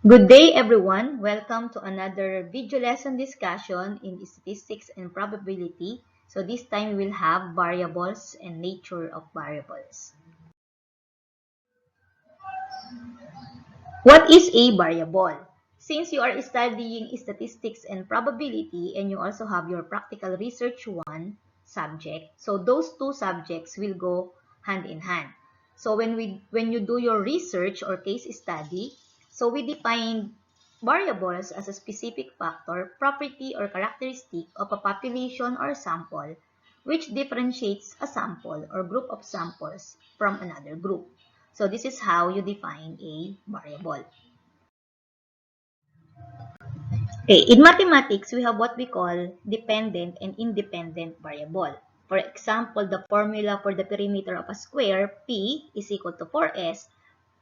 Good day, everyone. Welcome to another video lesson discussion in statistics and probability. So this time we will have variables and nature of variables. What is a variable? Since you are studying statistics and probability and you also have your practical research one subject, so those two subjects will go hand in hand. So when you do your research or case study, so we define variables as a specific factor, property or characteristic of a population or sample which differentiates a sample or group of samples from another group. So this is how you define a variable. Okay, in mathematics, we have what we call dependent and independent variable. For example, the formula for the perimeter of a square, P is equal to 4S.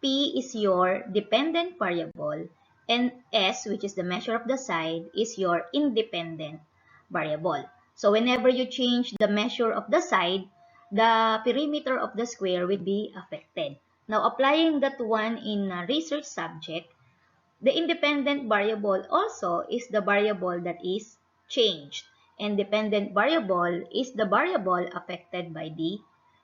P is your dependent variable, and S, which is the measure of the side, is your independent variable. So whenever you change the measure of the side, the perimeter of the square will be affected. Now, applying that one in a research subject, the independent variable also is the variable that is changed. And dependent variable is the variable affected by the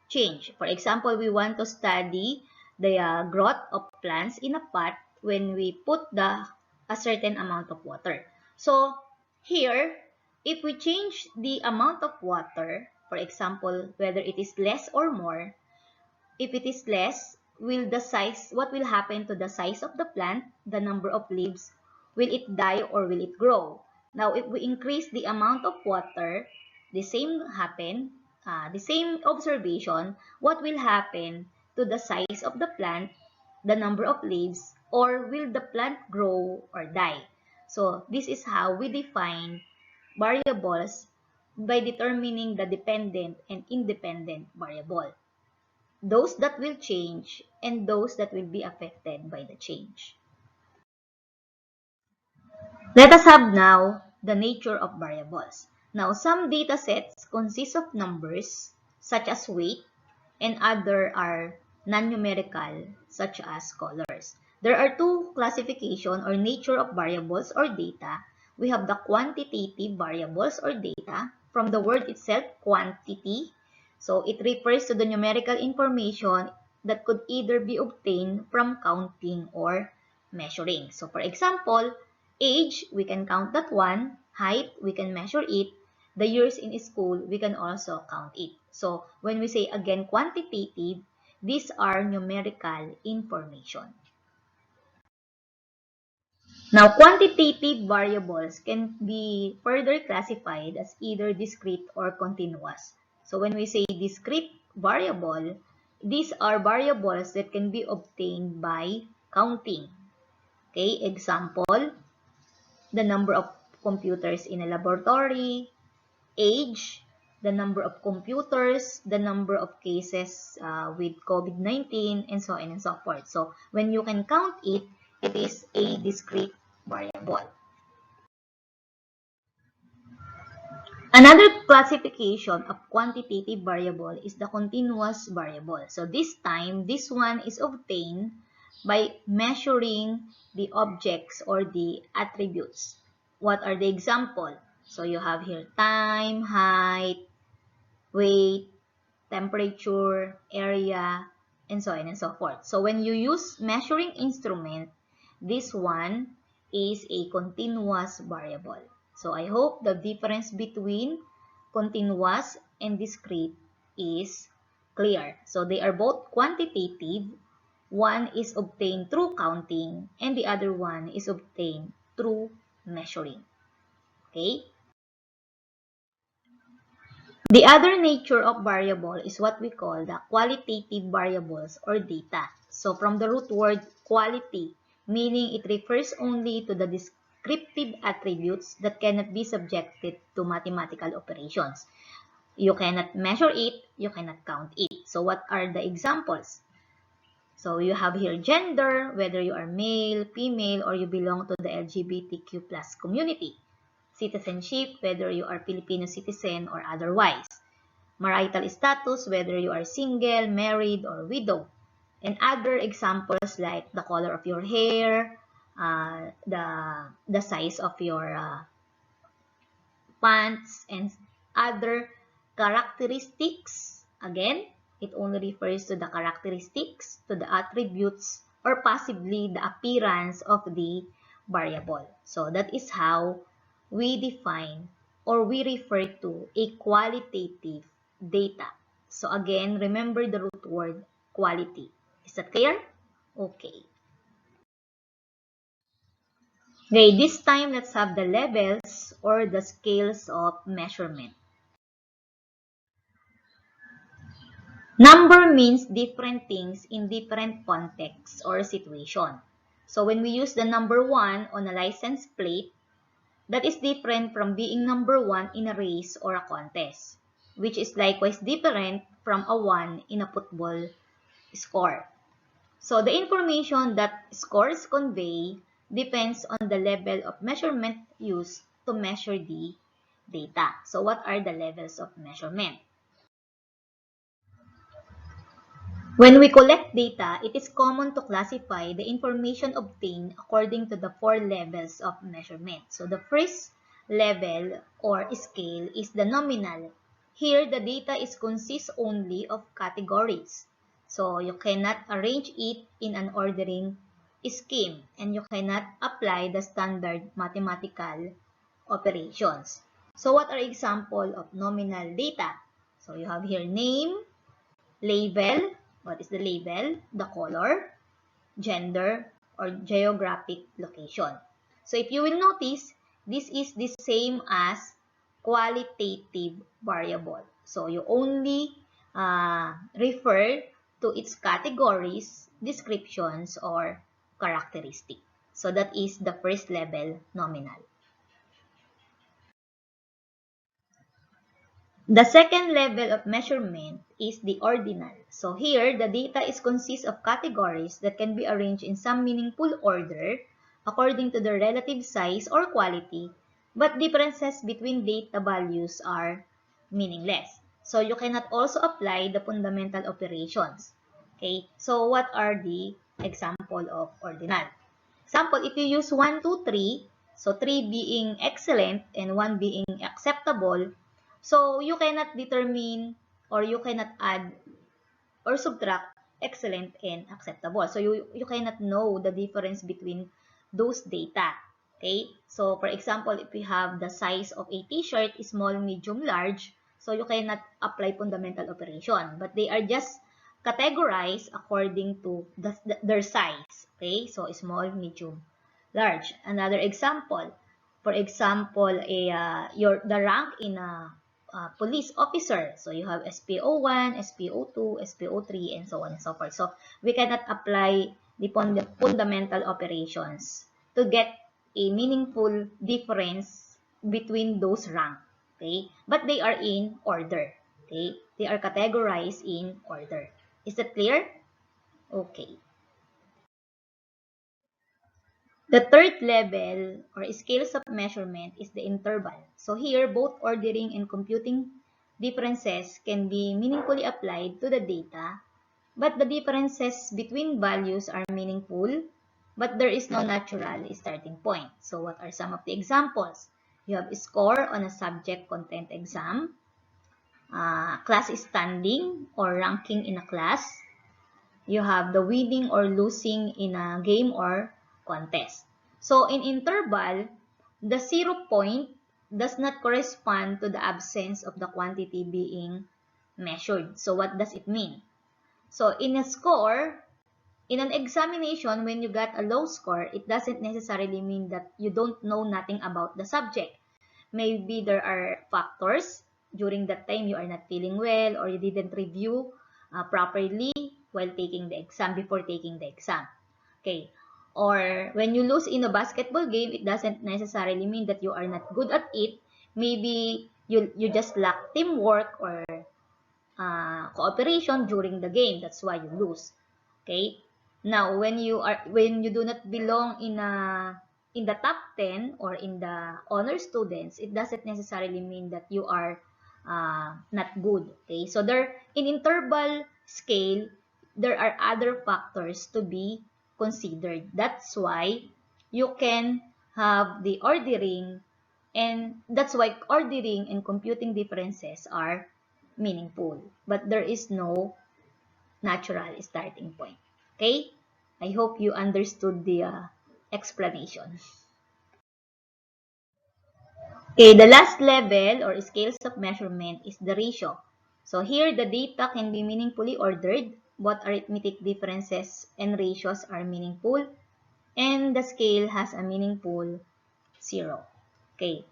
change. For example, we want to study the growth of plants in a pot when we put a certain amount of water. So here, if we change the amount of water, for example, whether it is less or more, if it is less, what will happen to the size of the plant, the number of leaves? Will it die or will it grow? Now, if we increase the amount of water, the same observation, what will happen to the size of the plant, the number of leaves, or will the plant grow or die? So, this is how we define variables by determining the dependent and independent variable. Those that will change and those that will be affected by the change. Let us have now the nature of variables. Now, some data sets consist of numbers such as weight and other are non-numerical such as colors. There are two classification or nature of variables or data. We have the quantitative variables or data from the word itself, quantity. So it refers to the numerical information that could either be obtained from counting or measuring. So for example, age, we can count that one. Height, we can measure it. The years in school, we can also count it. So when we say again quantitative, these are numerical information. Now, quantitative variables can be further classified as either discrete or continuous. So when we say discrete variable, these are variables that can be obtained by counting. Okay, example, the number of computers in a laboratory, age, the number of computers, the number of cases with COVID-19, and so on and so forth. So when you can count it, it is a discrete variable. Another classification of quantitative variable is the continuous variable. So this time, this one is obtained by measuring the objects or the attributes. What are the example? So you have here time, height, weight, temperature, area, and so on and so forth. So when you use measuring instrument, this one is a continuous variable. So I hope the difference between continuous and discrete is clear. So they are both quantitative. One is obtained through counting and the other one is obtained through measuring. Okay? The other nature of variable is what we call the qualitative variables or data. So from the root word quality, meaning it refers only to the descriptive attributes that cannot be subjected to mathematical operations. You cannot measure it, you cannot count it. So what are the examples? So you have here gender, whether you are male, female, or you belong to the LGBTQ plus community. Citizenship, whether you are Filipino citizen or otherwise. Marital status, whether you are single, married, or widow. And other examples like the color of your hair, the size of your pants and other characteristics. Again, it only refers to the characteristics, to the attributes, or possibly the appearance of the variable. So that is how we define or we refer to a qualitative data. So again, remember the root word quality. Is that clear? Okay. Okay, this time let's have the levels or the scales of measurement. Number means different things in different contexts or situation. So when we use the number 1 on a license plate, that is different from being number 1 in a race or a contest, which is likewise different from a 1 in a football score. So the information that scores convey depends on the level of measurement used to measure the data. So what are the levels of measurement? When we collect data, it is common to classify the information obtained according to the 4 levels of measurement. So the first level or scale is the nominal. Here, the data is consists only of categories. So you cannot arrange it in an ordering scheme and you cannot apply the standard mathematical operations. So what are example of nominal data? So you have here name, label. What is the label? The color, gender, or geographic location. So if you will notice, this is the same as qualitative variable. So you only refer to its categories, descriptions, or characteristic. So that is the first level nominal. The second level of measurement is the ordinal. So here, the data is consists of categories that can be arranged in some meaningful order according to their relative size or quality, but differences between data values are meaningless. So you cannot also apply the fundamental operations. Okay, so what are the example of ordinal? Example, if you use 1, 2, 3, so 3 being excellent and 1 being acceptable, so you cannot determine or you cannot add or subtract excellent and acceptable. So you cannot know the difference between those data. Okay? So for example, if we have the size of a t-shirt, small, medium, large, so you cannot apply fundamental operation. But they are just categorized according to their size. Okay? So small, medium, large. Another example, for example, the rank in a police officer. So you have SPO1, SPO2, SPO3, and so on and so forth. So we cannot apply the fundamental operations to get a meaningful difference between those rank. Okay? But they are in order. Okay? They are categorized in order. Is that clear? Okay. The third level or scales of measurement is the interval. So here, both ordering and computing differences can be meaningfully applied to the data, but the differences between values are meaningful, but there is no natural starting point. So what are some of the examples? You have a score on a subject content exam, class standing or ranking in a class, you have the winning or losing in a game or contest. So in interval, the 0 point does not correspond to the absence of the quantity being measured. So what does it mean? So in a score, in an examination, when you got a low score, it doesn't necessarily mean that you don't know nothing about the subject. Maybe there are factors during that time you are not feeling well or you didn't review properly while taking the exam, before taking the exam. Okay. Or when you lose in a basketball game, it doesn't necessarily mean that you are not good at it. Maybe you just lack teamwork or cooperation during the game. That's why you lose. Okay? Now, when you do not belong in the top 10 or in the honor students, it doesn't necessarily mean that you are not good. Okay? So there in interval scale, there are other factors to be considered. That's why you can have the ordering, and that's why ordering and computing differences are meaningful. But there is no natural starting point. Okay? I hope you understood the explanation. Okay, the last level or scales of measurement is the ratio. So here, the data can be meaningfully ordered. Both arithmetic differences and ratios are meaningful, and the scale has a meaningful 0. Okay,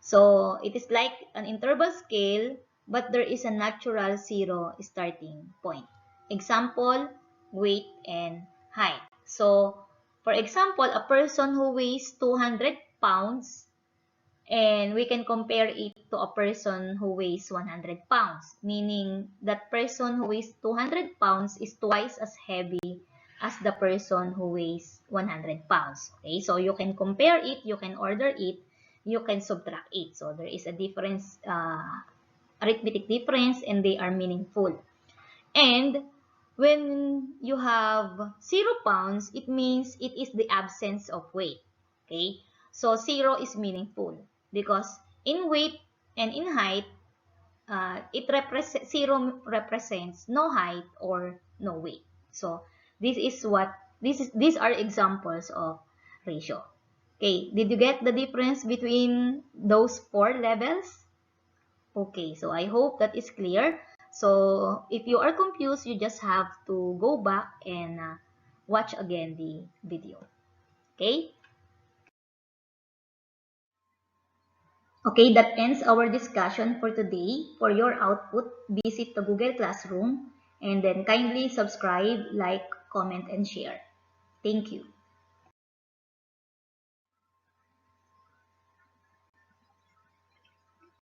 so it is like an interval scale, but there is a natural 0 starting point. Example, weight and height. So, for example, a person who weighs 200 pounds, and we can compare it to a person who weighs 100 pounds, meaning that person who weighs 200 pounds is twice as heavy as the person who weighs 100 pounds. Okay, so you can compare it, you can order it, you can subtract it. So there is a difference, arithmetic difference, and they are meaningful. And when you have 0 pounds, it means it is the absence of weight. Okay? So 0 is meaningful because in weight and in height, 0 represents no height or no weight. So these are examples of ratio. Okay, did you get the difference between those 4 levels? Okay, so I hope that is clear. So if you are confused, you just have to go back and watch again the video. Okay? Okay, that ends our discussion for today. For your output, visit the Google Classroom and then kindly subscribe, like, comment, and share. Thank you.